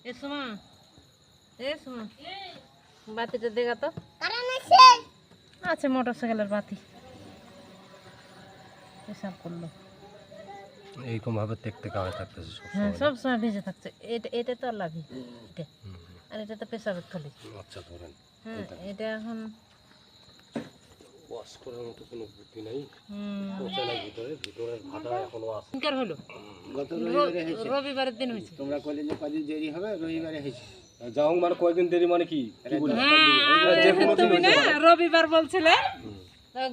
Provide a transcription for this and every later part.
এসো মা, এসো মা, বাতিটা দেখা তো। আচ্ছা, মোটরসাইকেলের বাতি হিসাব করলো। এইরকম ভাবে তেকতে কাওয়া থাকতেছে হ্যাঁ, সবসময়। সবসময় ভিজে থাকছে। এটা তো আর লাভি, এটা আর এটা তো পেশাবের থলি। আচ্ছা ধরেন, হ্যাঁ, এটা এখন ওয়াশ করার মতো কোনো বুদ্ধি নাই। পচে নাই ভিতরের ভাটা এখনো আছে। ইনকার হলো গত রবিবারে হয়েছে। রবিবারের দিন হয়েছে। তোমরা কইলে যে কদিন দেরি হবে, রবিবারে হয়েছে। যাও মানে কয়েকদিন দেরি মানে কি কি বলি? হ্যাঁ, যে কোনো দিন তুমি না হইতে পারে। রবিবার বলছিলে,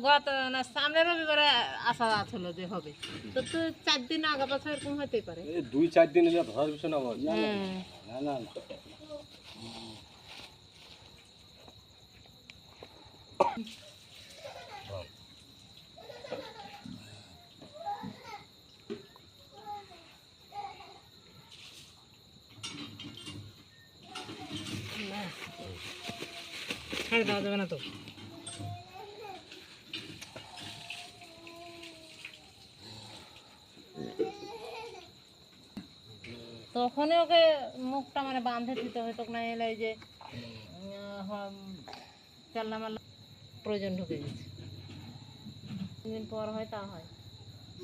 গত না সামনে রবিবারে আশা ছিল যে হবে, তো 4 দিন আগে পাশে এরকম হতেই পারে। এই 2-4 দিন এলে ধরার বিষয় না আমার। হ্যাঁ, না না না। ছাড় দেওয়া যাবে না তো। তখনই ওকে মুখটা মানে বাঁধে দিতে হতো না, এলে এই যে চাল্লা মাল্লা প্রয়োজন ঢুকে গেছে। 3 দিন পর হয় তা হয়,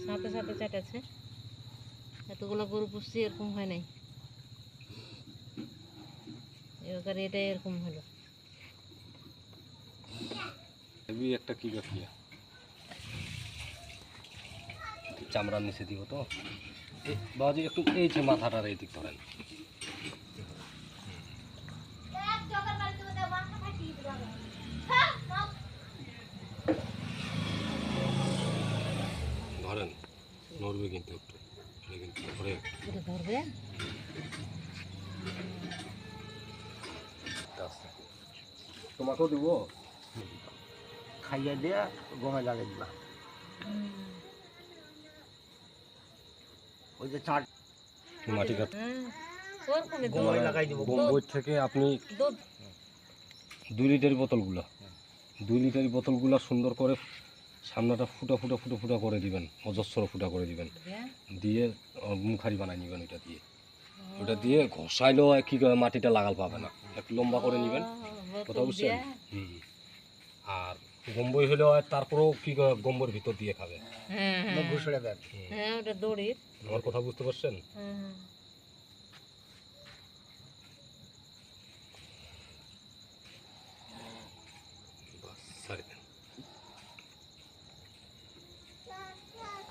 সাথে সাথে চেটেছে। এতগুলো গরু পুষছি, এরকম হয় নাই। এবার এটাই এরকম হলো। হেভি একটা কি গাছিয়া চামড়ার নিচে দিব তো বাবাজি একটু এই যে মাথাটার এই দিক ধরেন। ধরেন, নড়বে কিন্তু একটু, এটা কিন্তু ধরে এটা ধরবে। আছে। তোমাকেও দিব। খাইয়া দিয়া গমে লাগিয়ে দিবা। ওই যে চাট মাটি কাট ওরকমই দুধ। গমে লাগাই দিব। বোম্বই থেকে আপনি দুধ 2 লিটার বোতলগুলো 2 লিটার বোতলগুলো সুন্দর করে সামনেটা ফুটা ফুটা ফুটা ফুটা করে দিবেন, অজস্র ফুটা করে দিবেন, দিয়ে মুখারি বানাই নেবেন। ওটা দিয়ে ঘষাইলেও কি করে মাটিটা লাগাল পাবে না, একটু লম্বা করে নেবেন। কথা বুঝছেন? আর গম্বই হলেও তারপরেও কি করে গম্বর ভিতর দিয়ে খাবে। হ্যাঁ হ্যাঁ ঘুষড়ে দেন। হ্যাঁ, ওটা দড়ির। আমার কথা বুঝতে পারছেন? হ্যাঁ, সরি,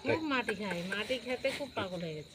খুব মাটি খায়, মাটি খেতে খুব পাগল হয়ে গেছে।